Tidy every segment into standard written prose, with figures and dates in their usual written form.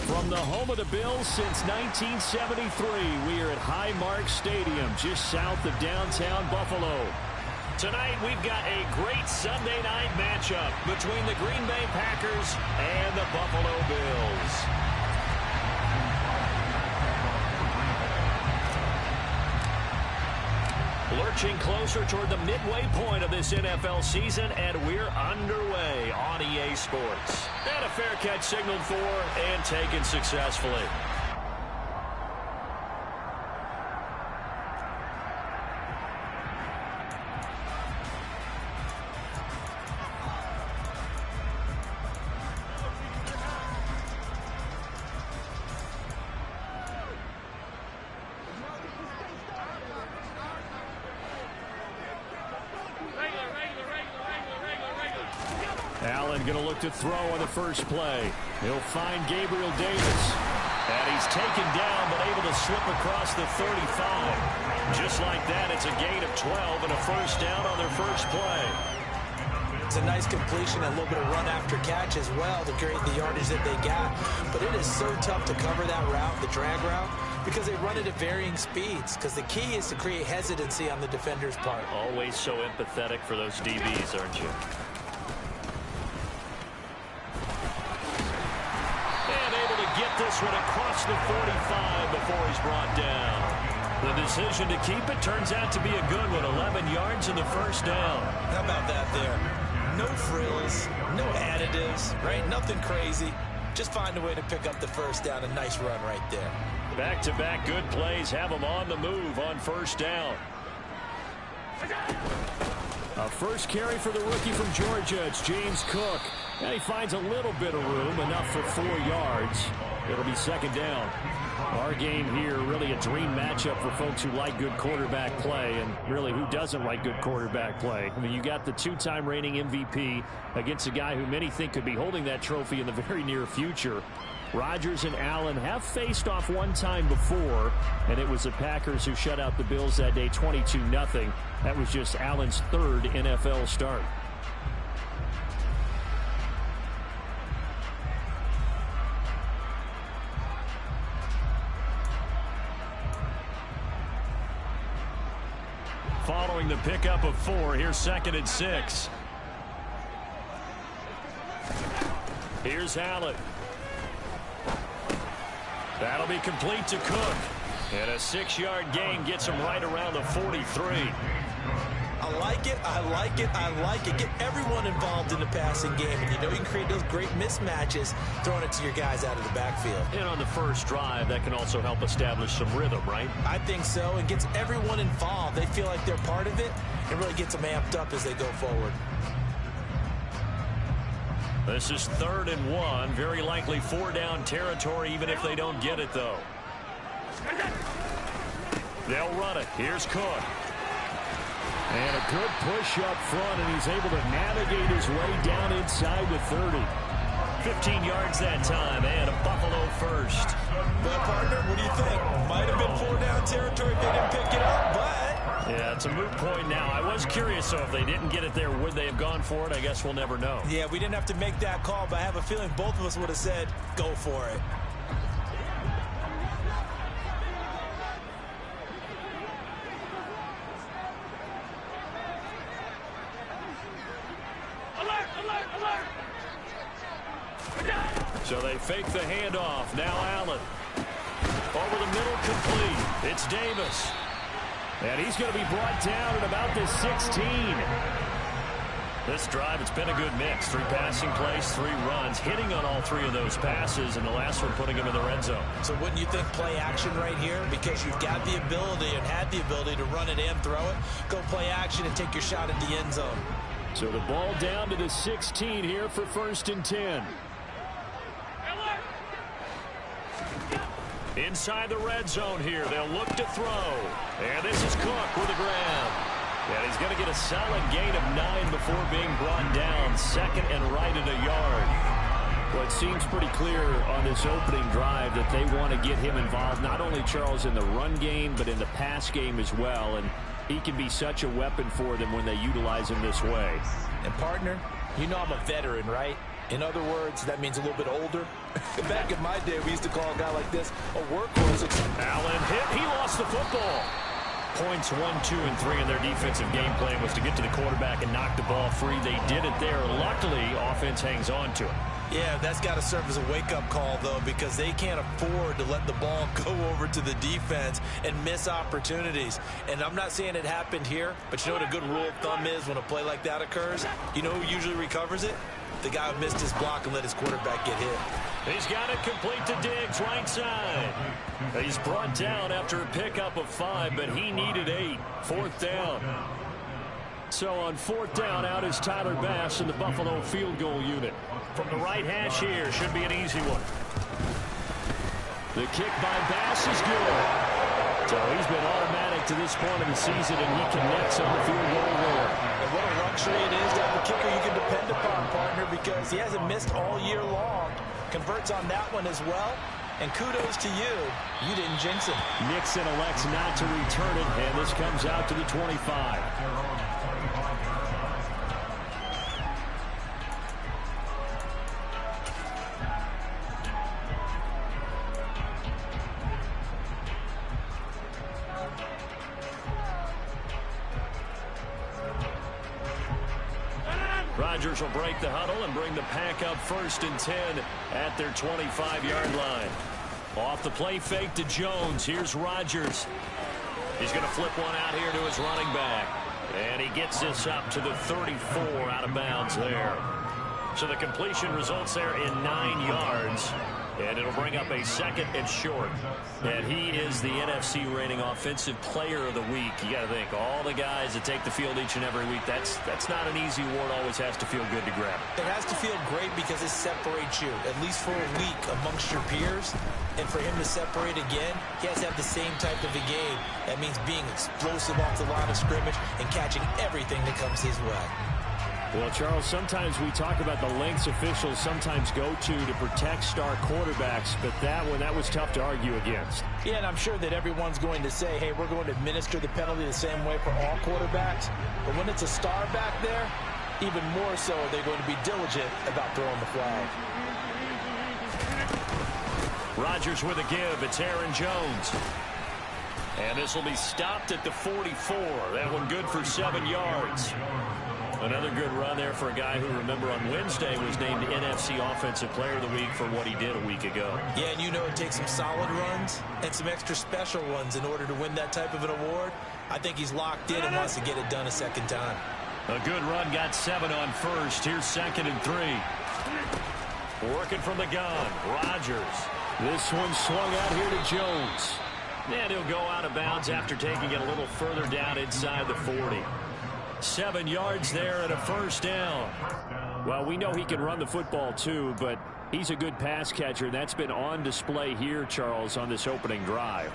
From the home of the Bills since 1973, we are at Highmark Stadium, just south of downtown Buffalo. Tonight, we've got a great Sunday night matchup between the Green Bay Packers and the Buffalo Bills. Lurching closer toward the midway point of this NFL season, and we're underway on EA Sports. And a fair catch signaled for and taken successfully. Allen going to look to throw on the first play. He'll find Gabriel Davis. And he's taken down, but able to slip across the 35. Just like that, it's a gain of 12 and a first down on their first play. It's a nice completion, a little bit of run after catch as well to create the yardage that they got. But it is so tough to cover that route, the drag route, because they run it at varying speeds. Because the key is to create hesitancy on the defender's part. Always so empathetic for those DBs, aren't you? Get this one across the 45 before he's brought down. The decision to keep it turns out to be a good one. 11 yards and the first down. How about that there? No frills, no additives, right? Nothing crazy. Just find a way to pick up the first down. A nice run right there. Back-to-back good plays have them on the move on first down. A first carry for the rookie from Georgia. It's James Cook. And he finds a little bit of room, enough for 4 yards. It'll be second down. Our game here, really a dream matchup for folks who like good quarterback play, and really who doesn't like good quarterback play. I mean, you got the two-time reigning MVP against a guy who many think could be holding that trophy in the very near future. Rodgers and Allen have faced off one time before, and it was the Packers who shut out the Bills that day 22-0. That was just Allen's third NFL start. Following the pickup of 4, here's 2nd and 6. Here's Allen. That'll be complete to Cook. And a 6-yard gain gets him right around the 43. I like it, I like it, I like it. Get everyone involved in the passing game. And you know you can create those great mismatches throwing it to your guys out of the backfield. And on the first drive, that can also help establish some rhythm, right? I think so. It gets everyone involved. They feel like they're part of it and really gets them amped up as they go forward. This is 3rd and 1. Very likely 4-down territory, even if they don't get it, though. They'll run it. Here's Cook. And a good push up front, and he's able to navigate his way down inside the 30. 15 yards that time, and a Buffalo first. Well, partner, what do you think? Might have been 4-down territory if they didn't pick it up, but... Yeah, it's a moot point now. I was curious, so if they didn't get it there, would they have gone for it? I guess we'll never know. Yeah, we didn't have to make that call, but I have a feeling both of us would have said, go for it. So they fake the handoff. Now Allen. Over the middle, complete. It's Davis. And he's going to be brought down at about the 16. This drive, it's been a good mix. 3 passing plays, 3 runs, hitting on all 3 of those passes, and the last one putting him in the red zone. So wouldn't you think play action right here? Because you've got the ability and had the ability to run it and throw it. Go play action and take your shot at the end zone. So the ball down to the 16 here for 1st and 10. Inside the red zone here. They'll look to throw. And this is Cook with the grab. And he's going to get a solid gain of 9 before being brought down. 2nd and right at a yard. Well, it seems pretty clear on this opening drive that they want to get him involved, not only, Charles, in the run game, but in the pass game as well. And he can be such a weapon for them when they utilize him this way. And, partner, you know I'm a veteran, right? In other words, that means a little bit older. Back in my day, we used to call a guy like this a workhorse. Allen hit. He lost the football. Points 1, 2, and 3 in their defensive game plan was to get to the quarterback and knock the ball free. They did it there. Luckily, offense hangs on to it. Yeah, that's got to serve as a wake-up call, though, because they can't afford to let the ball go over to the defense and miss opportunities. And I'm not saying it happened here, but you know what a good rule of thumb is when a play like that occurs? You know who usually recovers it? The guy who missed his block and let his quarterback get hit. He's got it complete to Diggs, right side. He's brought down after a pickup of 5, but he needed 8. 4th down. So on 4th down, out is Tyler Bass in the Buffalo field goal unit. From the right hash here, should be an easy one. The kick by Bass is good. So he's been automatic to this point of the season, and he connects on the field goal there. And what a luxury it is to have a kicker you can depend upon, partner, because he hasn't missed all year long. Converts on that one as well. And kudos to you. You didn't jinx him. Nixon elects not to return it, and this comes out to the 25. Rodgers will break the huddle and bring the pack up 1st and 10 at their 25-yard line. Off the play fake to Jones. Here's Rodgers. He's going to flip one out here to his running back. And he gets this up to the 34 out of bounds there. So the completion results there in 9 yards. And it'll bring up a 2nd and short. And he is the NFC rating offensive player of the week. You got to think, all the guys that take the field each and every week, that's not an easy award. Always has to feel good to grab. It has to feel great because it separates you, at least for a week, amongst your peers. And for him to separate again, he has to have the same type of a game. That means being explosive off the line of scrimmage and catching everything that comes his way. Well, Charles, sometimes we talk about the lengths officials sometimes go to protect star quarterbacks, but that was tough to argue against. Yeah, and I'm sure that everyone's going to say, hey, we're going to administer the penalty the same way for all quarterbacks. But when it's a star back there, even more so they're going to be diligent about throwing the flag. Rodgers with a give. It's Aaron Jones. And this will be stopped at the 44. That one good for 7 yards. Another good run there for a guy who, remember, on Wednesday was named NFC Offensive Player of the Week for what he did a week ago. Yeah, and you know it takes some solid runs and some extra special ones in order to win that type of an award. I think he's locked in and wants to get it done a 2nd time. A good run, got 7 on 1st. Here's 2nd and 3. Working from the gun, Rodgers. This one swung out here to Jones. And he'll go out of bounds after taking it a little further down inside the 40. 7 yards there and a 1st down. Well, we know he can run the football too, but he's a good pass catcher. That's been on display here, Charles, on this opening drive.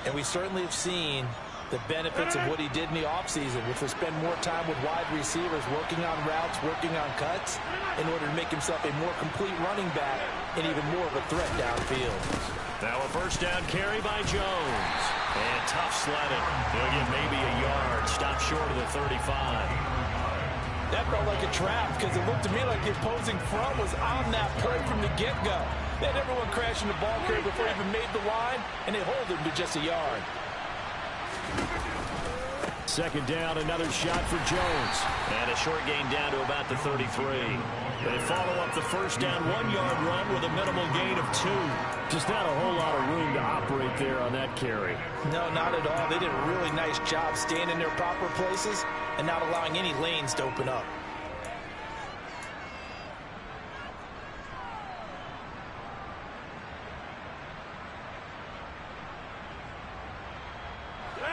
And we certainly have seen the benefits of what he did in the offseason, which was spend more time with wide receivers, working on routes, working on cuts, in order to make himself a more complete running back and even more of a threat downfield. Now a 1st down carry by Jones. And tough sledding. He'll get maybe a yard. Stop short of the 35. That felt like a trap because it looked to me like the opposing front was on that play from the get-go. They had everyone crashing the ball carrier before he even made the line, and they hold him to just a yard. 2nd down, another shot for Jones. And a short gain down to about the 33. They follow up the 1st down 1-yard run with a minimal gain of 2. Just not a whole lot of room to operate there on that carry. No, not at all. They did a really nice job staying in their proper places and not allowing any lanes to open up.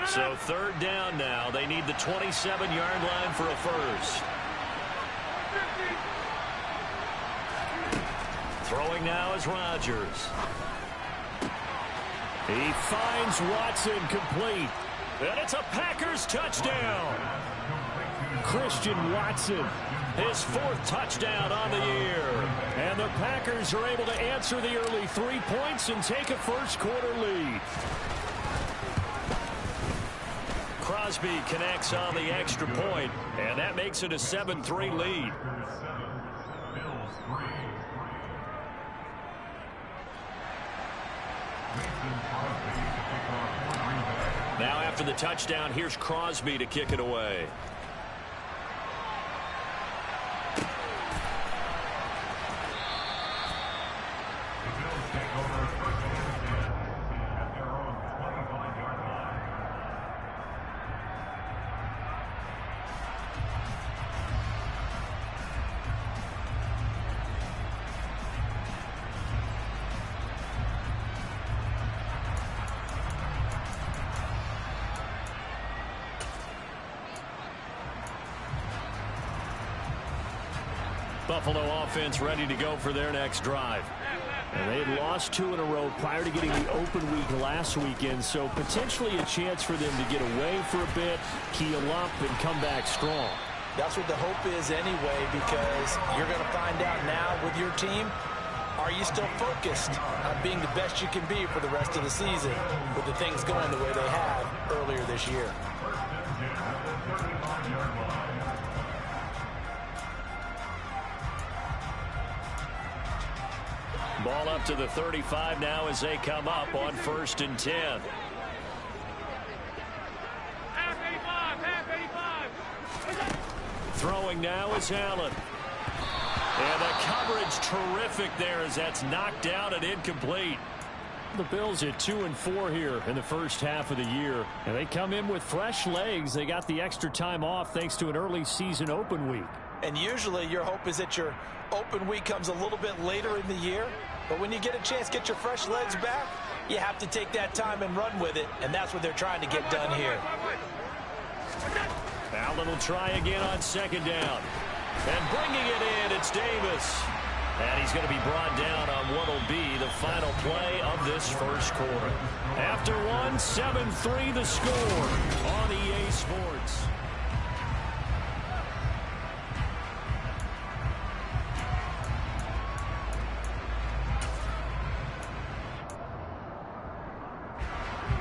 So 3rd down now. They need the 27-yard line for a 1st. Throwing now is Rodgers. He finds Watson complete. And it's a Packers touchdown. Christian Watson, his 4th touchdown on the year. And the Packers are able to answer the early 3 points and take a 1st quarter lead. Crosby connects on the extra point, and that makes it a 7-3 lead. Now after the touchdown, here's Crosby to kick it away. Buffalo offense ready to go for their next drive. And they had lost 2 in a row prior to getting the open week last weekend, so potentially a chance for them to get away for a bit, keel up, and come back strong. That's what the hope is anyway, because you're going to find out now with your team, are you still focused on being the best you can be for the rest of the season with the things going the way they have earlier this year? Ball up to the 35 now as they come up on 1st and 10. Throwing now is Allen. And the coverage terrific there as that's knocked down and incomplete. The Bills at 2-4 here in the first half of the year. And they come in with fresh legs. They got the extra time off thanks to an early season open week. And usually your hope is that your open week comes a little bit later in the year. But when you get a chance to get your fresh legs back, you have to take that time and run with it. And that's what they're trying to get done here. Allen will try again on 2nd down. And bringing it in, it's Davis. And he's going to be brought down on what will be the final play of this first quarter. After one, 7-3 the score on EA Sports.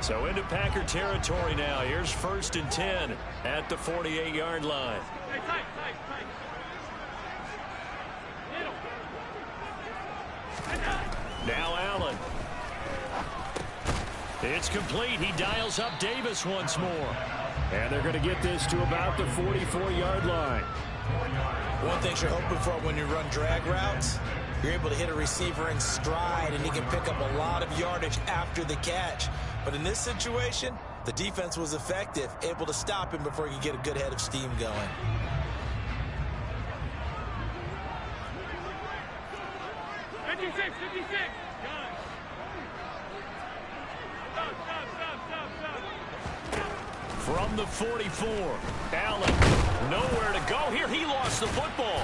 So into Packer territory now. Here's 1st and 10 at the 48-yard line. Now Allen. It's complete. He dials up Davis once more. And they're going to get this to about the 44-yard line. One thing you're hoping for when you run drag routes, you're able to hit a receiver in stride, and he can pick up a lot of yardage after the catch. But in this situation, the defense was effective, able to stop him before he could get a good head of steam going. From the 44, Allen, nowhere to go here. He lost the football.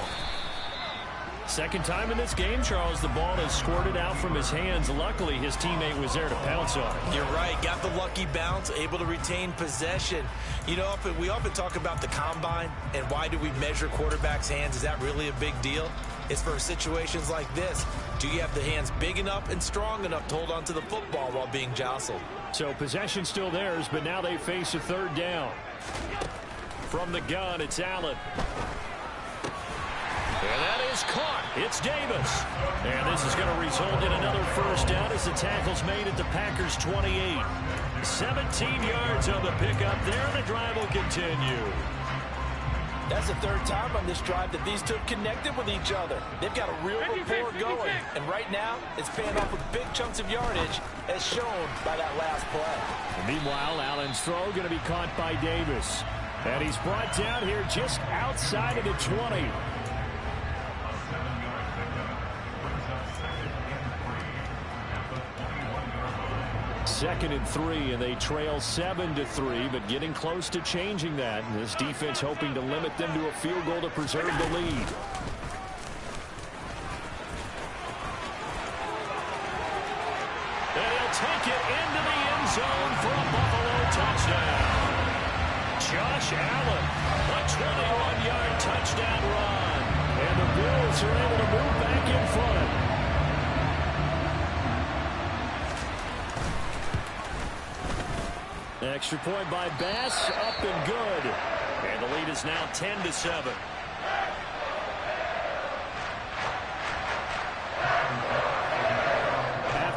Second time in this game, Charles, the ball has squirted out from his hands. Luckily, his teammate was there to pounce on it. You're right. Got the lucky bounce, able to retain possession. You know, we often talk about the combine and why do we measure quarterbacks' hands. Is that really a big deal? It's for situations like this. Do you have the hands big enough and strong enough to hold on to the football while being jostled? So possession still theirs, but now they face a 3rd down. From the gun, it's Allen. And that is caught. It's Davis. And this is going to result in another 1st down as the tackle's made at the Packers' 28. 17 yards on the pickup there, and the drive will continue. That's the 3rd time on this drive that these two have connected with each other. They've got a real rapport going. And right now, it's paying off with big chunks of yardage, as shown by that last play. And meanwhile, Allen's throw going to be caught by Davis. And he's brought down here just outside of the 20. 2nd and 3, and they trail 7-3, but getting close to changing that. And this defense hoping to limit them to a field goal to preserve the lead. And he'll take it into the end zone for a Buffalo touchdown. Josh Allen, a 21-yard touchdown run. And the Bills are able to move back in front. Extra point by Bass, up and good. And the lead is now 10-7.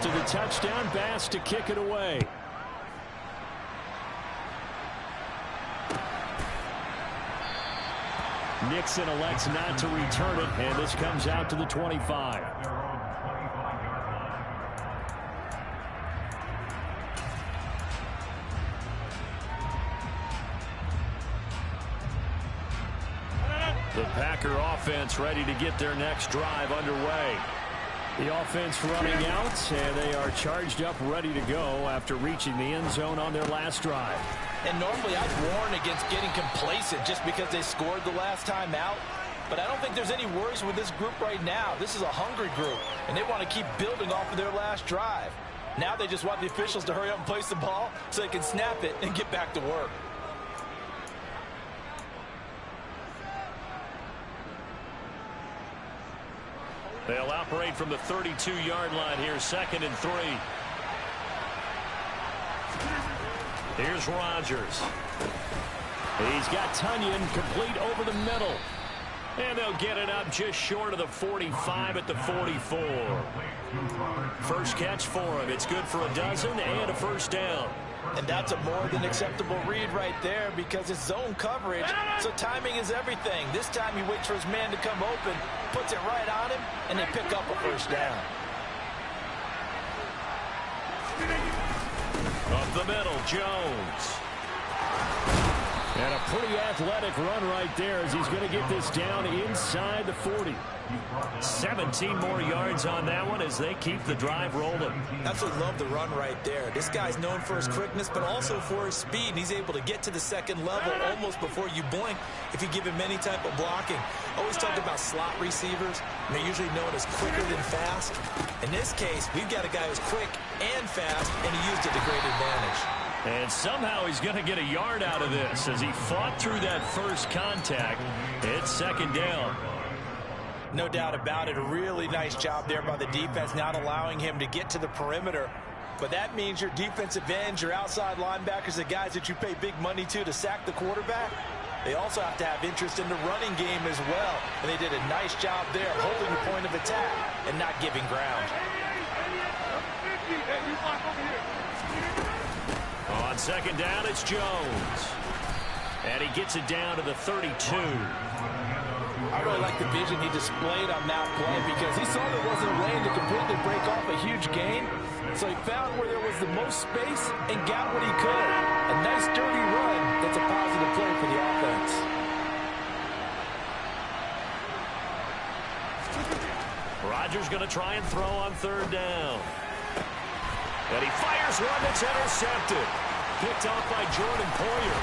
to the touchdown pass to kick it away. Nixon elects not to return it, and this comes out to the 25. The Packer offense ready to get their next drive underway. The offense running out, and they are charged up, ready to go after reaching the end zone on their last drive. And normally I'd warn against getting complacent just because they scored the last time out. But I don't think there's any worries with this group right now. This is a hungry group, and they want to keep building off of their last drive. Now they just want the officials to hurry up and place the ball so they can snap it and get back to work. They'll operate from the 32-yard line here, 2nd and 3. Here's Rodgers. He's got Tunyon complete over the middle. And they'll get it up just short of the 45 at the 44. First catch for him. It's good for a dozen and a first down. And that's a more than acceptable read right there because it's zone coverage, so timing is everything. This time he waits for his man to come open, puts it right on him, and they pick up a first down. Up the middle, Jones. And a pretty athletic run right there as he's going to get this down inside the 40. 17 more yards on that one as they keep the drive rolling. Absolutely love the run right there. This guy's known for his quickness, but also for his speed. And he's able to get to the second level almost before you blink if you give him any type of blocking. Always talk about slot receivers, and they're usually known as quicker than fast. In this case, we've got a guy who's quick and fast, and he used it to great advantage. And somehow he's going to get a yard out of this as he fought through that first contact. It's second down. No doubt about it. A really nice job there by the defense, not allowing him to get to the perimeter. But that means your defensive ends, your outside linebackers, the guys that you pay big money to sack the quarterback, they also have to have interest in the running game as well. And they did a nice job there, holding the point of attack and not giving ground. On second down, it's Jones. And he gets it down to the 32. I really like the vision he displayed on that play because he saw there wasn't a lane to completely break off a huge gain. So he found where there was the most space and got what he could. A nice dirty run that's a positive play for the offense. Rodgers going to try and throw on third down. And he fires one that's intercepted. Picked off by Jordan Poyer.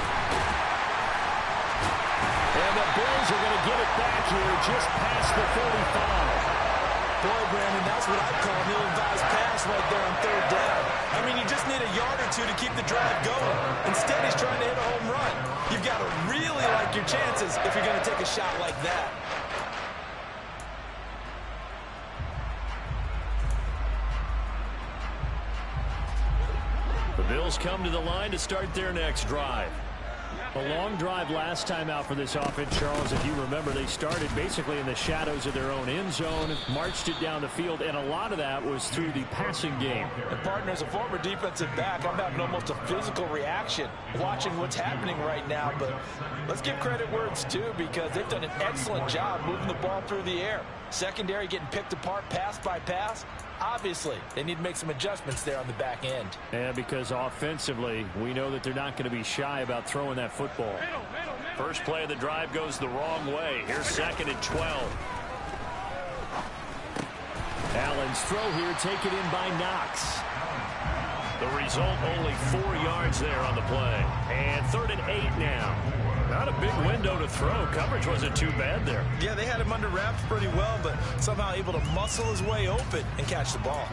And the Bills are going to get it back here just past the 45. Boy, Brandon, that's what I'd call an ill-advised pass right there on third down. I mean, you just need a yard or two to keep the drive going. Instead, he's trying to hit a home run. You've got to really like your chances if you're going to take a shot like that. The Bills come to the line to start their next drive. A long drive last time out for this offense, Charles. If you remember, they started basically in the shadows of their own end zone, marched it down the field, and a lot of that was through the passing game. And partner, as a former defensive back, I'm having almost a physical reaction watching what's happening right now. But let's give credit where it's due because they've done an excellent job moving the ball through the air. Secondary getting picked apart pass by pass. Obviously, they need to make some adjustments there on the back end. And because offensively, we know that they're not going to be shy about throwing that football. First play of the drive goes the wrong way. Here's 2nd and 12. Allen's throw here taken in by Knox. The result, only 4 yards there on the play. And 3rd and 8 now. Not a big window to throw. Coverage wasn't too bad there. Yeah, they had him under wraps pretty well, but somehow able to muscle his way open and catch the ball.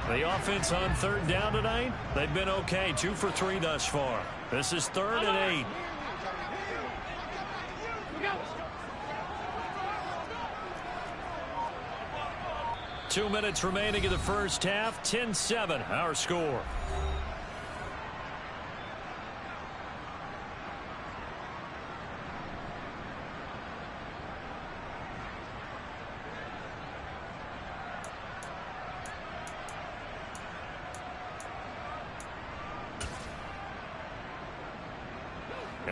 The offense on third down tonight, they've been okay. 2 for 3 thus far. This is 3rd and 8. Two minutes remaining in the first half. 10-7, our score.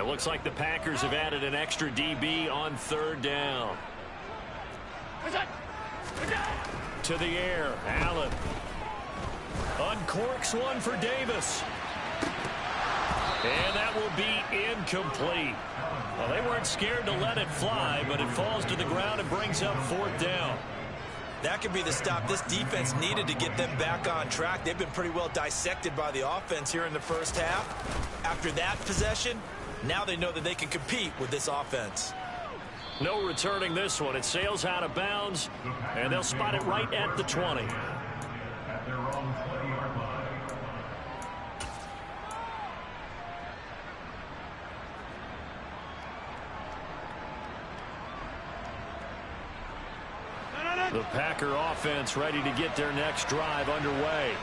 It looks like the Packers have added an extra DB on third down. To the air, Allen. Uncorks one for Davis. And that will be incomplete. Well, they weren't scared to let it fly, but it falls to the ground and brings up fourth down. That could be the stop this defense needed to get them back on track. They've been pretty well dissected by the offense here in the first half. After that possession, now they know that they can compete with this offense. No returning this one. It sails out of bounds, and they'll spot it right at the 20. The Packer offense ready to get their next drive underway.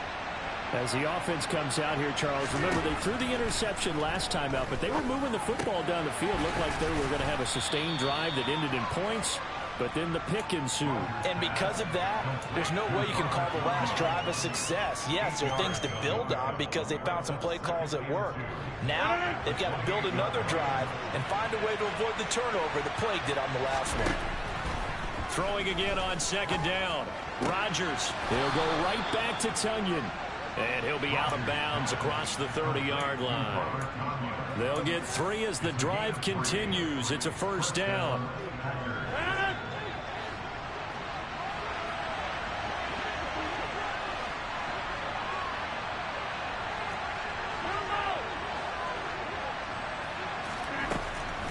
As the offense comes out here, Charles, remember they threw the interception last time out, but they were moving the football down the field. Looked like they were going to have a sustained drive that ended in points, but then the pick ensued. And because of that, there's no way you can call the last drive a success. Yes, there are things to build on because they found some play calls at work. Now they've got to build another drive and find a way to avoid the turnover the play did on the last one. Throwing again on second down. Rodgers. He'll go right back to Tunyon. And he'll be out of bounds across the 30-yard line. They'll get 3 as the drive continues. It's a first down.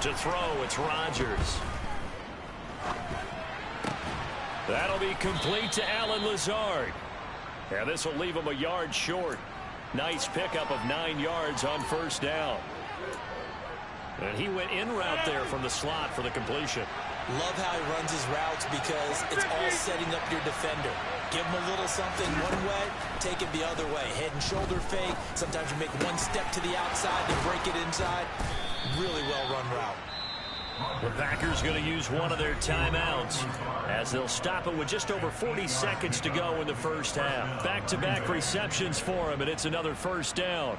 To throw, it's Rodgers. That'll be complete to Allen Lazard. And this will leave him a yard short. Nice pickup of 9 yards on first down. And he went in route there from the slot for the completion. Love how he runs his routes because it's all setting up your defender. Give him a little something one way, take it the other way. Head and shoulder fake. Sometimes you make one step to the outside to break it inside. Really well run route. The Packers going to use one of their timeouts as they'll stop it with just over 40 seconds to go in the first half. Back-to-back receptions for him, and it's another first down.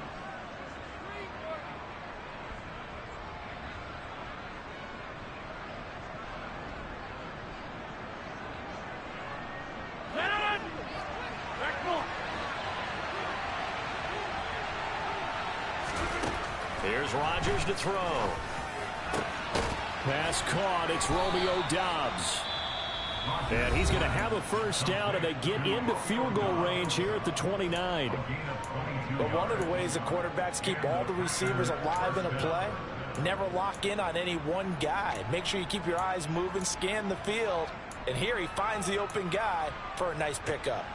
Here's Rodgers to throw. Pass caught. It's Romeo Doubs. And he's going to have a first down, and they get into field goal range here at the 29. But one of the ways the quarterbacks keep all the receivers alive in a play, never lock in on any one guy. Make sure you keep your eyes moving, scan the field. And here he finds the open guy for a nice pickup.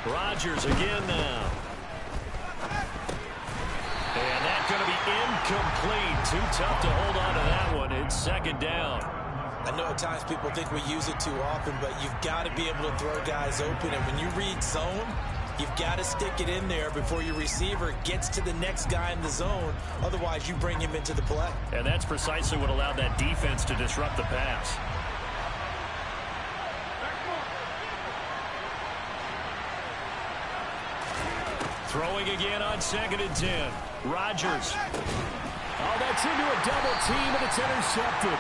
Rodgers again now. And that's going to be incomplete. Too tough to hold on to that one. It's second down. I know at times people think we use it too often, but you've got to be able to throw guys open. And when you read zone, you've got to stick it in there before your receiver gets to the next guy in the zone. Otherwise, you bring him into the play. And that's precisely what allowed that defense to disrupt the pass. Throwing again on 2nd and 10. Rodgers. Oh, that's into a double team, and it's intercepted.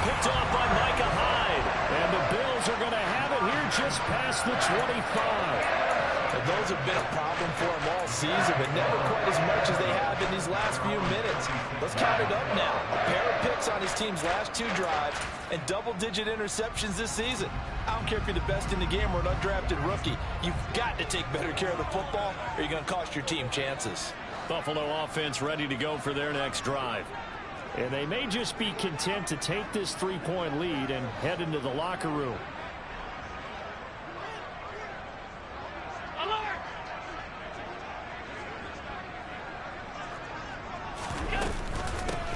Picked off by Micah Hyde. And the Bills are going to have it here just past the 25. And those have been a problem for them all season, but never quite as much as they have in these last few minutes. Let's count it up now. A pair of picks on his team's last 2 drives and double-digit interceptions this season. I don't care if you're the best in the game or an undrafted rookie. You've got to take better care of the football or you're going to cost your team chances. Buffalo offense ready to go for their next drive. And they may just be content to take this 3-point lead and head into the locker room.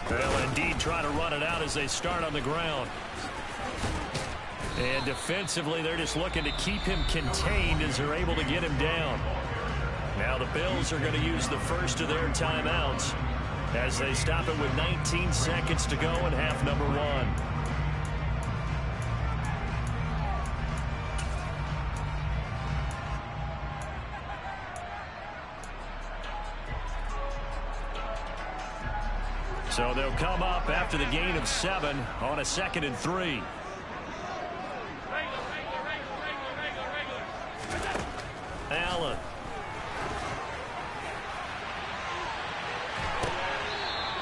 They'll indeed try to run it out as they start on the ground. And defensively, they're just looking to keep him contained as they're able to get him down. Now the Bills are going to use the first of their timeouts as they stop it with 19 seconds to go in half number 1. So they'll come up after the gain of 7 on a 2nd and 3. Allen.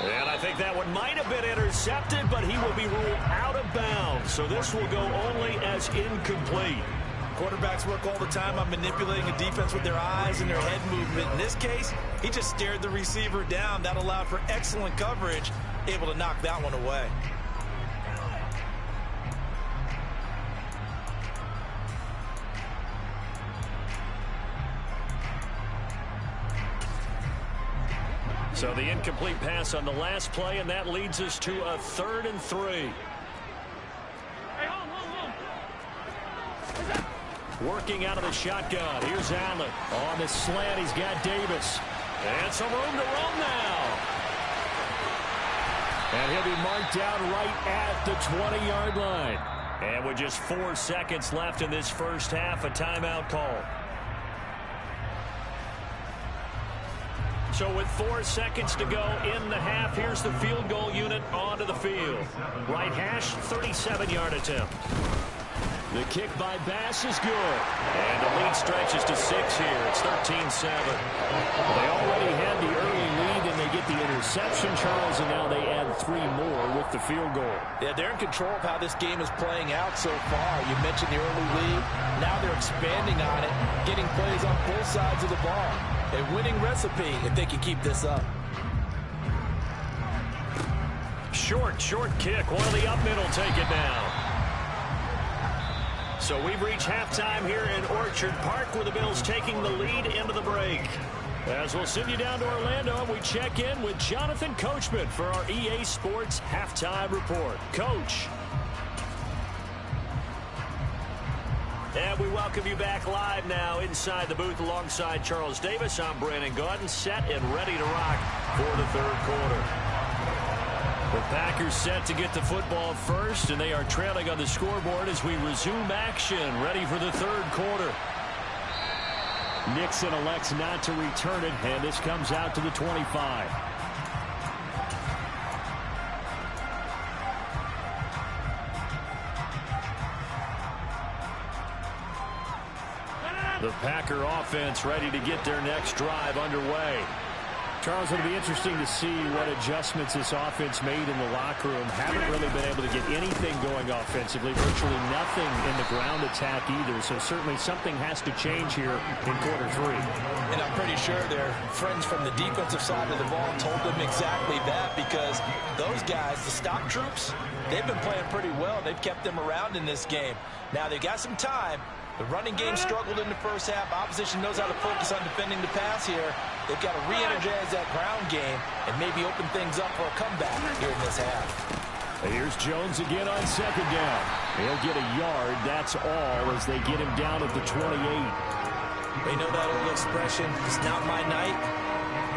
And I think that one might have been intercepted, but he will be ruled out of bounds. So this will go only as incomplete. Quarterbacks work all the time on manipulating a defense with their eyes and their head movement. In this case, he just stared the receiver down. That allowed for excellent coverage, able to knock that one away. So the incomplete pass on the last play, and that leads us to a 3rd and 3. Working out of the shotgun. Here's Allen. On the slant, he's got Davis. And some room to roam now. And he'll be marked down right at the 20-yard line. And with just 4 seconds left in this first half, a timeout call. So with 4 seconds to go in the half, here's the field goal unit onto the field. Right hash, 37-yard attempt. The kick by Bass is good. And the lead stretches to 6 here. It's 13-7. They already had the early lead, and they get the interception, Charles, and now they add 3 more with the field goal. Yeah, they're in control of how this game is playing out so far. You mentioned the early lead. Now they're expanding on it, getting plays on both sides of the ball. A winning recipe if they can keep this up. Short kick. One of the up middle take it now. So we've reached halftime here in Orchard Park with the Bills taking the lead into the break. As we'll send you down to Orlando, we check in with Jonathan Coachman for our EA Sports Halftime Report. Coach. And we welcome you back live now inside the booth alongside Charles Davis. I'm Brandon Gaudin, set and ready to rock for the 3rd quarter. The Packers set to get the football first, and they are trailing on the scoreboard as we resume action, ready for the 3rd quarter. Nixon elects not to return it, and this comes out to the 25. The Packer offense ready to get their next drive underway. Charles, it'll be interesting to see what adjustments this offense made in the locker room. Haven't really been able to get anything going offensively, virtually nothing in the ground attack either. So certainly something has to change here in quarter 3. And I'm pretty sure their friends from the defensive side of the ball told them exactly that, because those guys, the stock troops, they've been playing pretty well. They've kept them around in this game. Now they've got some time. The running game struggled in the first half. Opposition knows how to focus on defending the pass here. They've got to re-energize that ground game and maybe open things up for a comeback here in this half. Here's Jones again on 2nd down. He'll get a yard. That's all as they get him down at the 28. They know that old expression, it's not my night.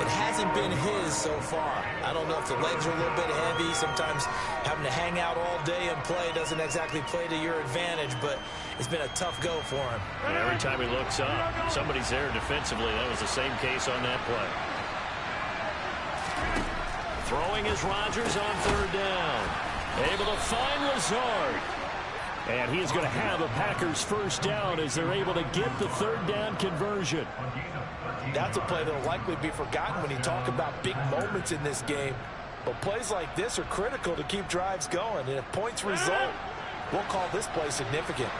It hasn't been his so far. I don't know if the legs are a little bit heavy. Sometimes having to hang out all day and play doesn't exactly play to your advantage, but it's been a tough go for him. And every time he looks up, somebody's there defensively. That was the same case on that play. Throwing is Rodgers on 3rd down. Able to find Lazard. And he is going to have a Packers first down as they're able to get the 3rd down conversion. That's a play that will likely be forgotten when you talk about big moments in this game. But plays like this are critical to keep drives going. And if points result, we'll call this play significant.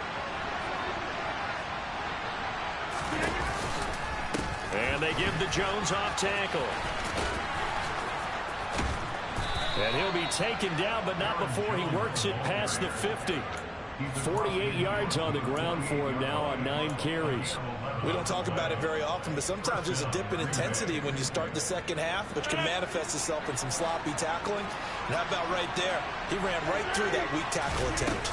And they give the Jones off tackle. And he'll be taken down, but not before he works it past the 50. 48 yards on the ground for him now on 9 carries. We don't talk about it very often, but sometimes there's a dip in intensity when you start the second half, which can manifest itself in some sloppy tackling. And how about right there? He ran right through that weak tackle attempt.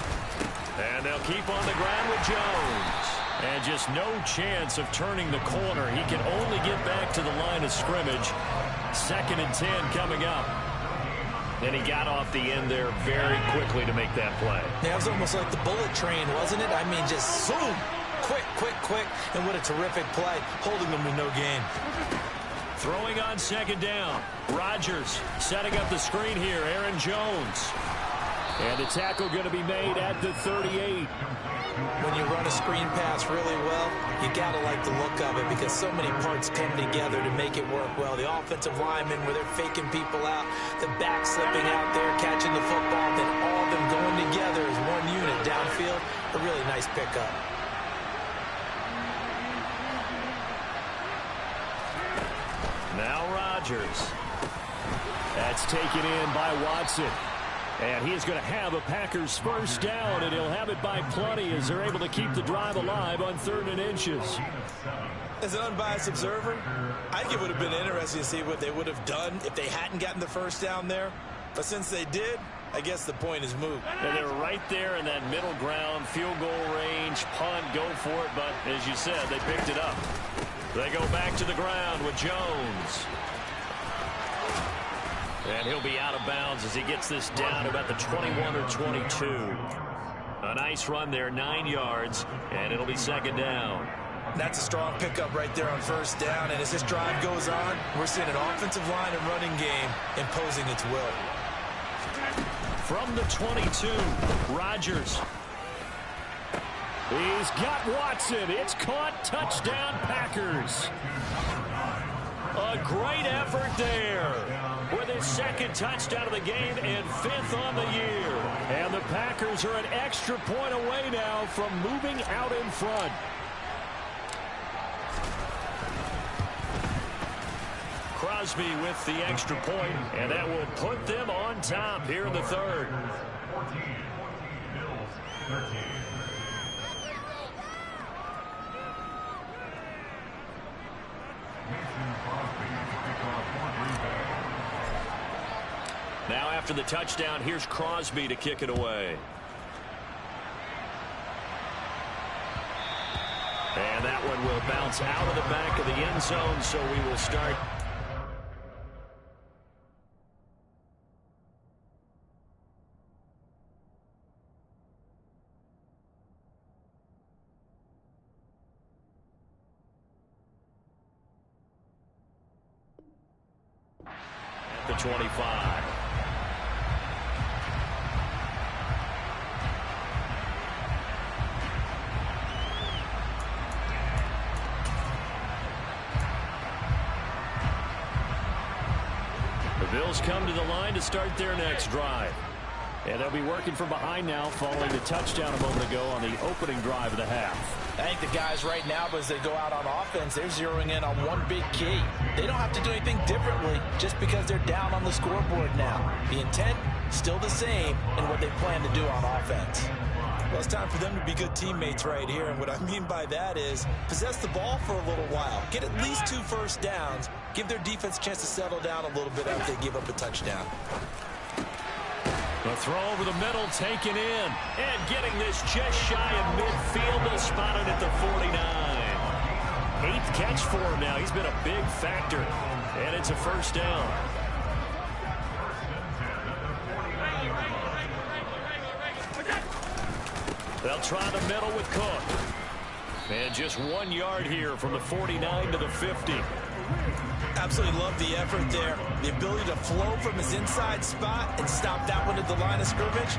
And they'll keep on the ground with Jones. And just no chance of turning the corner. He can only get back to the line of scrimmage. 2nd and 10 coming up. And he got off the end there very quickly to make that play. Yeah, it was almost like the bullet train, wasn't it? I mean, just zoom. Quick, quick, quick. And what a terrific play, holding them to no gain. Throwing on 2nd down. Rodgers setting up the screen here. Aaron Jones. And the tackle going to be made at the 38. When you run a screen pass really well, you got to like the look of it because so many parts come together to make it work well. The offensive linemen where they're faking people out, the back slipping out there, catching the football, then all of them going together as one unit downfield. A really nice pickup. Now Rodgers. That's taken in by Watson. And he is going to have a Packers first down, and he'll have it by plenty as they're able to keep the drive alive on 3rd and inches. As an unbiased observer, I think it would have been interesting to see what they would have done if they hadn't gotten the first down there. But since they did, I guess the point is moot. And they're right there in that middle ground, field goal range, punt, go for it. But as you said, they picked it up. They go back to the ground with Jones. And he'll be out of bounds as he gets this down to about the 21 or 22. A nice run there, 9 yards, and it'll be 2nd down. That's a strong pickup right there on 1st down. And as this drive goes on, we're seeing an offensive line and running game imposing its will. From the 22, Rodgers. He's got Watson. It's caught. Touchdown, Packers. A great effort there with his 2nd touchdown of the game and 5th on the year. And the Packers are an extra point away now from moving out in front. Crosby with the extra point, and that will put them on top here in the 3rd. 14, Bills, 13. Now after the touchdown, here's Crosby to kick it away. And that one will bounce out of the back of the end zone, so we will start. At the 25. The Bills come to the line to start their next drive. And they'll be working from behind now following the touchdown a moment ago on the opening drive of the half. I think the guys right now, as they go out on offense, they're zeroing in on one big key. They don't have to do anything differently just because they're down on the scoreboard now. The intent, still the same in what they plan to do on offense. Well, it's time for them to be good teammates right here, and what I mean by that is possess the ball for a little while. Get at least 2 first downs. Give their defense a chance to settle down a little bit after they give up a touchdown. The throw over the middle taken in. And getting this just shy of midfield. They'll spot it at the 49. 8th catch for him now. He's been a big factor. And it's a first down. They'll try the middle with Cook. And just 1 yard here from the 49 to the 50. Absolutely love the effort there. The ability to flow from his inside spot and stop that one at the line of scrimmage.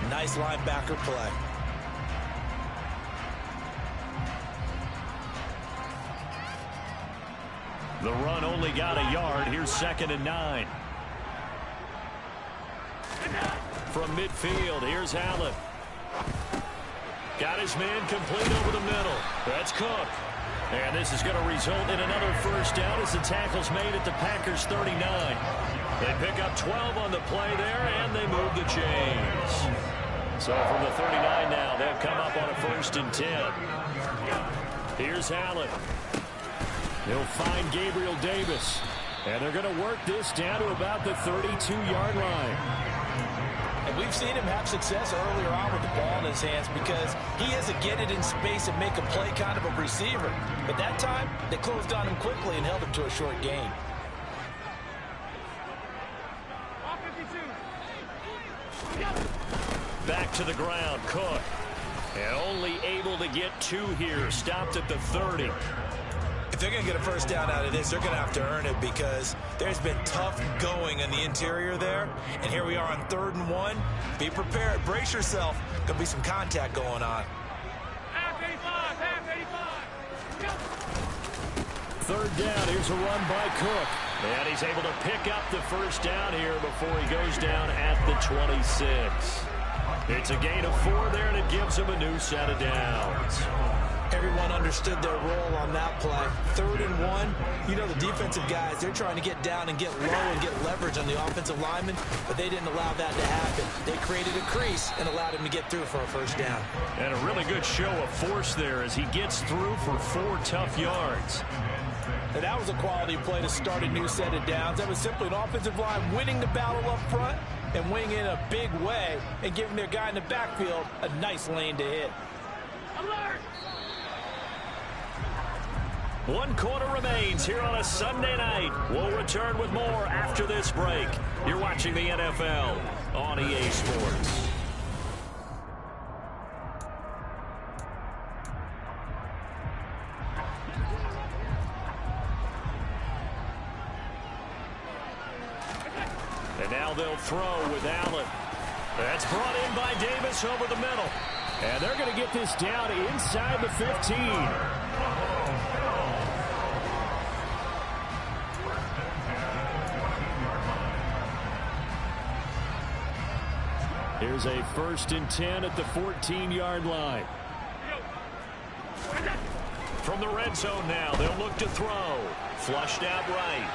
Nice linebacker play. The run only got a yard. Here's 2nd and 9. From midfield, here's Allen. Got his man complete over the middle. That's Cook. And this is going to result in another first down as the tackle's made at the Packers 39. They pick up 12 on the play there, and they move the chains. So from the 39 now, they'll come up on a 1st and 10. Here's Allen. He'll find Gabriel Davis. And they're going to work this down to about the 32-yard line. And we've seen him have success earlier on with the ball in his hands because he is a get it in space and make a play kind of a receiver. But that time, they closed on him quickly and held him to a short gain. Back to the ground, Cook. And only able to get 2 here. Stopped at the 30. If they're going to get a first down out of this, they're going to have to earn it because there's been tough going in the interior there. And here we are on 3rd and 1. Be prepared. Brace yourself. Going to be some contact going on. Half 85. 3rd down. Here's a run by Cook. And he's able to pick up the first down here before he goes down at the 26. It's a gain of 4 there, and it gives him a new set of downs. Everyone understood their role on that play. 3rd and 1. You know the defensive guys, they're trying to get down and get low and get leverage on the offensive lineman, but they didn't allow that to happen. They created a crease and allowed him to get through for a first down. And a really good show of force there as he gets through for 4 tough yards. And that was a quality play to start a new set of downs. That was simply an offensive line winning the battle up front and winning in a big way and giving their guy in the backfield a nice lane to hit. Alert! 1 quarter remains here on a Sunday night. We'll return with more after this break. You're watching the NFL on EA Sports. And now they'll throw with Allen. That's brought in by Davis over the middle. And they're going to get this down inside the 15. Here's a 1st and 10 at the 14-yard line. From the red zone now, they'll look to throw. Flushed out right.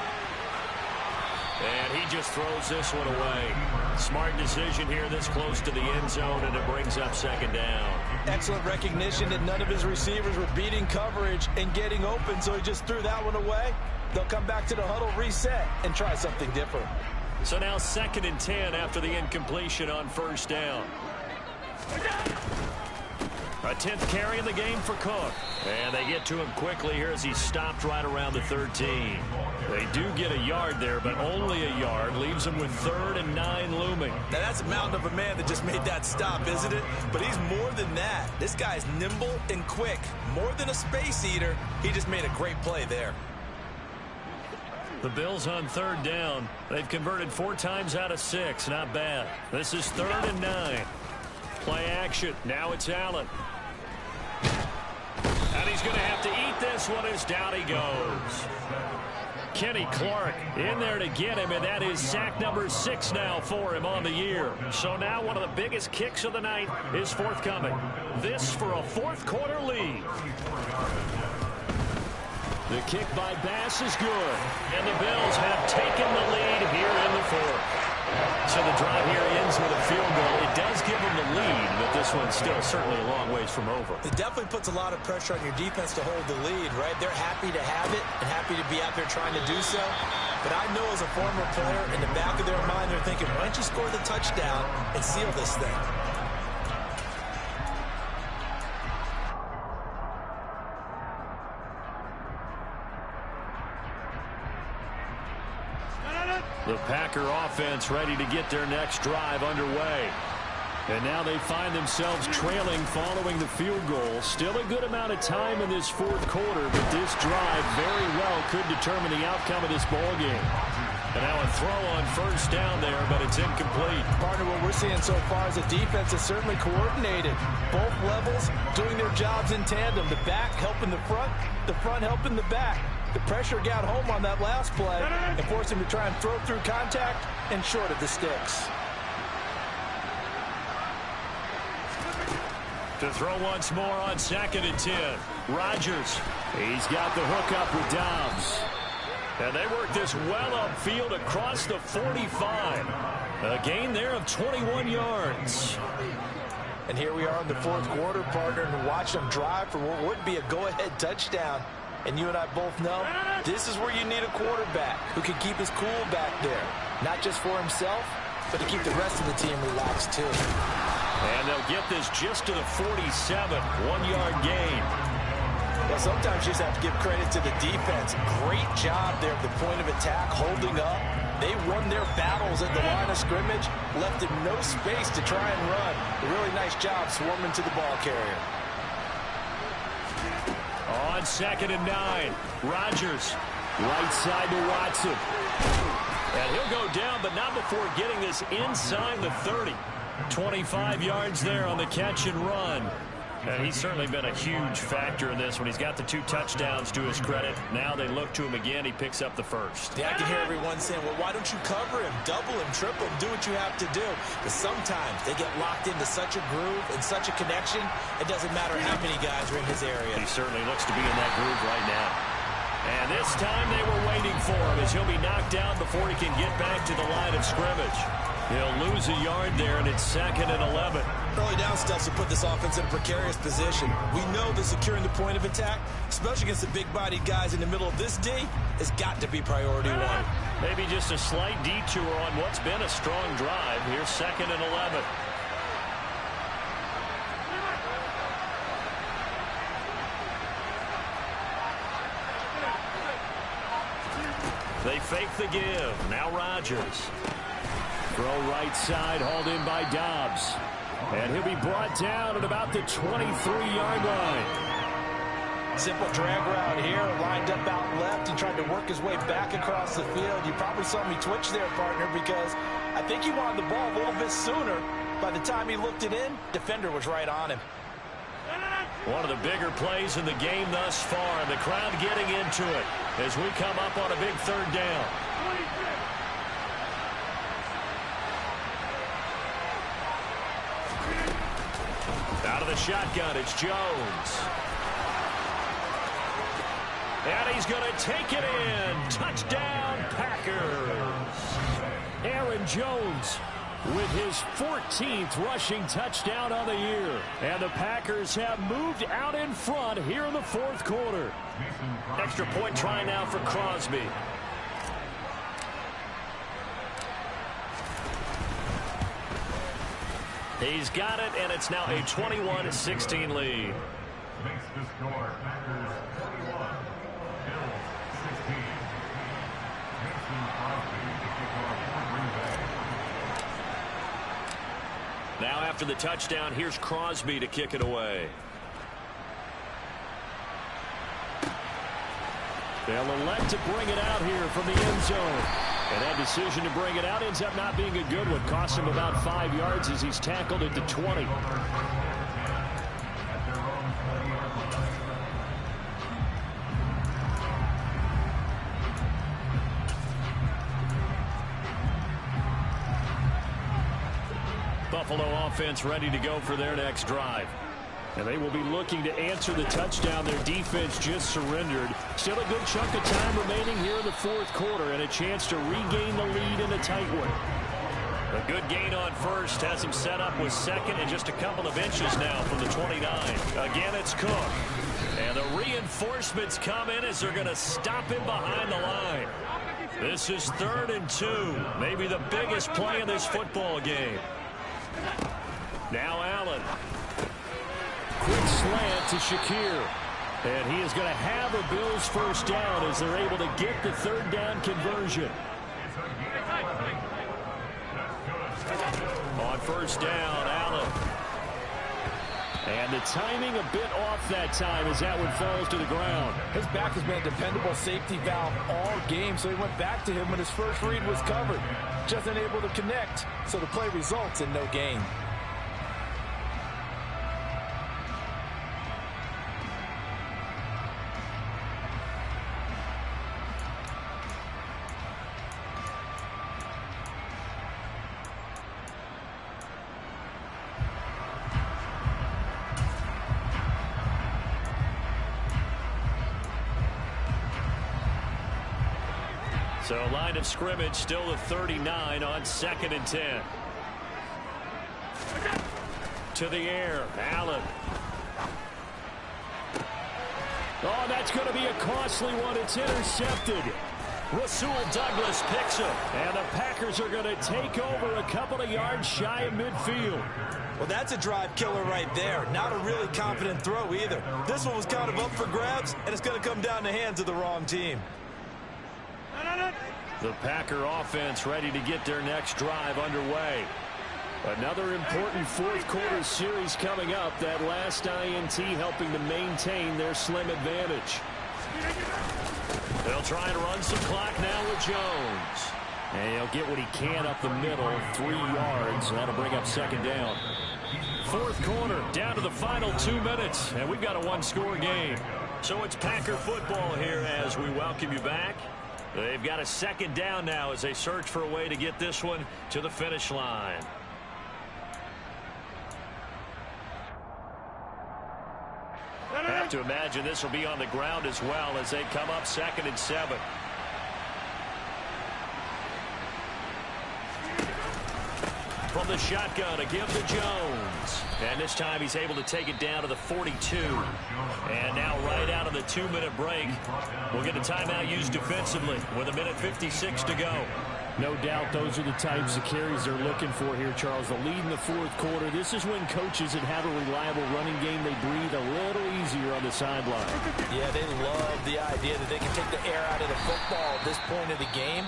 And he just throws this one away. Smart decision here this close to the end zone, and it brings up 2nd down. Excellent recognition that none of his receivers were beating coverage and getting open, so he just threw that one away. They'll come back to the huddle, reset, and try something different. So now 2nd and 10 after the incompletion on 1st down. A 10th carry in the game for Cook. And they get to him quickly here as he's stopped right around the 13. They do get a yard there, but only a yard. Leaves them with 3rd and 9 looming. Now that's a mountain of a man that just made that stop, isn't it? But he's more than that. This guy's nimble and quick. More than a space eater. He just made a great play there. The Bills on 3rd down. They've converted 4 times out of 6. Not bad. This is 3rd and 9. Play action. Now it's Allen. And he's going to have to eat this one as down he goes. Kenny Clark in there to get him, and that is sack number 6 now for him on the year. So now one of the biggest kicks of the night is forthcoming. This for a 4th quarter lead. The kick by Bass is good, and the Bills have taken the lead here in the 4th. So the drive here ends with a field goal. It does give them the lead, but this one's still certainly a long ways from over. It definitely puts a lot of pressure on your defense to hold the lead, right? They're happy to have it and happy to be out there trying to do so. But I know as a former player, in the back of their mind, they're thinking, why don't you score the touchdown and seal this thing? The Packer offense ready to get their next drive underway. And now they find themselves trailing following the field goal. Still a good amount of time in this 4th quarter, but this drive very well could determine the outcome of this ball game. And now a throw on 1st down there, but it's incomplete. Partner, what we're seeing so far is the defense is certainly coordinated. Both levels doing their jobs in tandem. The back helping the front helping the back. The pressure got home on that last play and forced him to try and throw through contact and short of the sticks. To throw once more on 2nd and 10. Rodgers. He's got the hook up with Dobbs. And they work this well upfield across the 45. A gain there of 21 yards. And here we are in the 4th quarter, partner, and watch them drive for what would be a go-ahead touchdown. And you and I both know this is where you need a quarterback who can keep his cool back there. Not just for himself, but to keep the rest of the team relaxed too. And they'll get this just to the 47, 1-yard gain. Well, sometimes you just have to give credit to the defense. Great job there at the point of attack, holding up. They won their battles at the line of scrimmage, left him no space to try and run. A really nice job swarming to the ball carrier. On 2nd and 9, Rodgers, right side to Watson. And he'll go down, but not before getting this inside the 30. 25 yards there on the catch and run. And he's certainly been a huge factor in this when he's got the 2 touchdowns to his credit. Now they look to him again. He picks up the first. Yeah, I can hear everyone saying, well, why don't you cover him, double him, triple him, do what you have to do. But sometimes they get locked into such a groove and such a connection, it doesn't matter how many guys are in his area. He certainly looks to be in that groove right now. And this time they were waiting for him as he'll be knocked down before he can get back to the line of scrimmage. He'll lose a yard there, and it's 2nd and 11. Early down stuff to put this offense in a precarious position. We know that securing the point of attack, especially against the big-bodied guys in the middle of this D, has got to be priority one. Maybe just a slight detour on what's been a strong drive. Here's 2nd and 11. They fake the give. Now Rodgers. Throw right side, hauled in by Dobbs. And he'll be brought down at about the 23-yard line. Simple drag route here, lined up out left. He tried to work his way back across the field. You probably saw me twitch there, partner, because I think he wanted the ball a little bit sooner. By the time he looked it in, defender was right on him. One of the bigger plays in the game thus far, and the crowd getting into it as we come up on a big 3rd down. Out of the shotgun, it's Jones. And he's going to take it in. Touchdown, Packers. Aaron Jones with his 14th rushing touchdown on the year. And the Packers have moved out in front here in the 4th quarter. Extra point try now for Crosby. He's got it, and it's now a 21-16 lead. Makes the score Packers 21, Bills 16. Mason Crosby to kick off for Green Bay. Now after the touchdown, here's Crosby to kick it away. They'll elect to bring it out here from the end zone. And that decision to bring it out ends up not being a good one. Cost him about 5 yards as he's tackled at the 20. Buffalo offense ready to go for their next drive. And they will be looking to answer the touchdown their defense just surrendered. Still a good chunk of time remaining here in the 4th quarter and a chance to regain the lead in a tight one. A good gain on first has him set up with 2nd and just a couple of inches now from the 29. Again, it's Cook. And the reinforcements come in as they're going to stop him behind the line. This is 3rd and 2. Maybe the biggest play in this football game. Now Allen. Quick slant to Shakir. And he is going to have a Bills first down as they're able to get the 3rd down conversion. On first down, Allen. And the timing a bit off that time as that one falls to the ground. His back has been a dependable safety valve all game, so he went back to him when his first read was covered. Just unable to connect, so the play results in no gain. So line of scrimmage still the 39 on 2nd and 10. To the air, Allen. Oh, that's going to be a costly one. It's intercepted. Rasul Douglas picks him. And the Packers are going to take over a couple of yards shy of midfield. Well, that's a drive killer right there. Not a really confident throw either. This one was kind of up for grabs, and it's going to come down the hands of the wrong team. The Packer offense ready to get their next drive underway. Another important fourth quarter series coming up. That last INT helping to maintain their slim advantage. They'll try and run some clock now with Jones. And he'll get what he can up the middle, 3 yards. That'll bring up second down. Fourth quarter, down to the final 2 minutes, and we've got a one-score game. So it's Packer football here as we welcome you back. They've got a second down now as they search for a way to get this one to the finish line. I have to imagine this will be on the ground as well as they come up 2nd and 7. From the shotgun, a give to Jones. And this time he's able to take it down to the 42. And now right out of the 2-minute break, we'll get a timeout used defensively with 1:56 to go. No doubt those are the types of carries they're looking for here, Charles. The lead in the fourth quarter. This is when coaches that have a reliable running game, they breathe a little easier on the sideline. Yeah, they love the idea that they can take the air out of the football at this point of the game.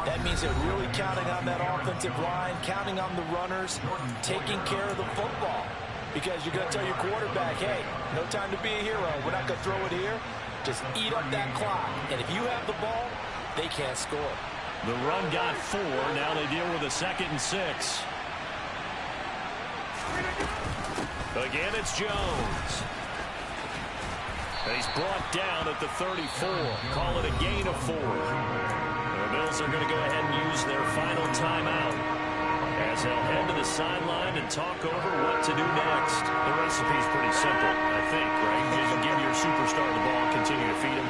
That means they're really counting on that offensive line, counting on the runners, taking care of the football. Because you're going to tell your quarterback, hey, no time to be a hero. We're not going to throw it here. Just eat up that clock. And if you have the ball, they can't score. The run got 4. Now they deal with a 2nd and 6. Again, it's Jones. And he's brought down at the 34. Call it a gain of 4. The Bills are going to go ahead and use their final timeout as they'll head to the sideline and talk over what to do next. The recipe's pretty simple, I think, right? Just give your superstar the ball, continue to feed him.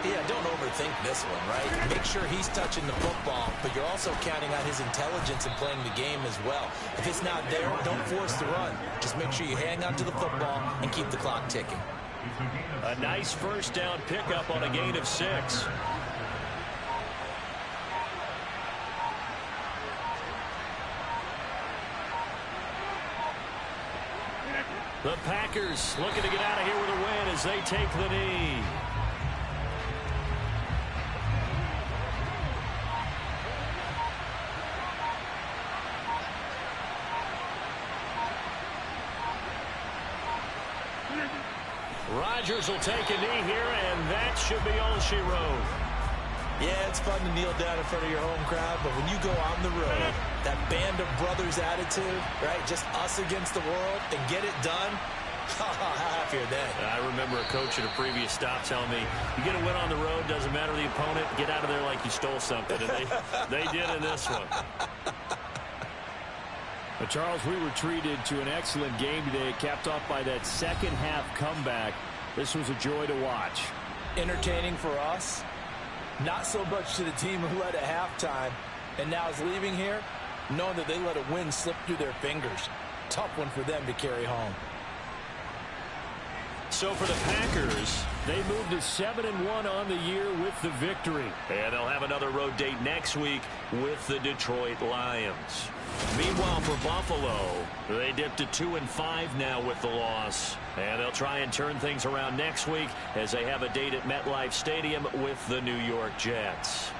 Yeah, don't overthink this one, right? Make sure he's touching the football, but you're also counting on his intelligence in playing the game as well. If it's not there, don't force the run. Just make sure you hang on to the football and keep the clock ticking. A nice first down pickup on a gain of 6. The Packers looking to get out of here with a win as they take the knee. Rodgers will take a knee here, and that should be all she wrote. Yeah, it's fun to kneel down in front of your home crowd, but when you go on the road, that band of brothers attitude, right, just us against the world, and get it done, how happy are they? I remember a coach at a previous stop telling me, you get a win on the road, doesn't matter the opponent, get out of there like you stole something, and they did in this one. But Charles, we were treated to an excellent game today, capped off by that second half comeback. This was a joy to watch. Entertaining for us. Not so much to the team who led at halftime and now is leaving here, knowing that they let a win slip through their fingers. Tough one for them to carry home. So for the Packers, they moved to 7-1 on the year with the victory. And they'll have another road date next week with the Detroit Lions. Meanwhile, for Buffalo, they dipped to 2-5 now with the loss. And they'll try and turn things around next week as they have a date at MetLife Stadium with the New York Jets.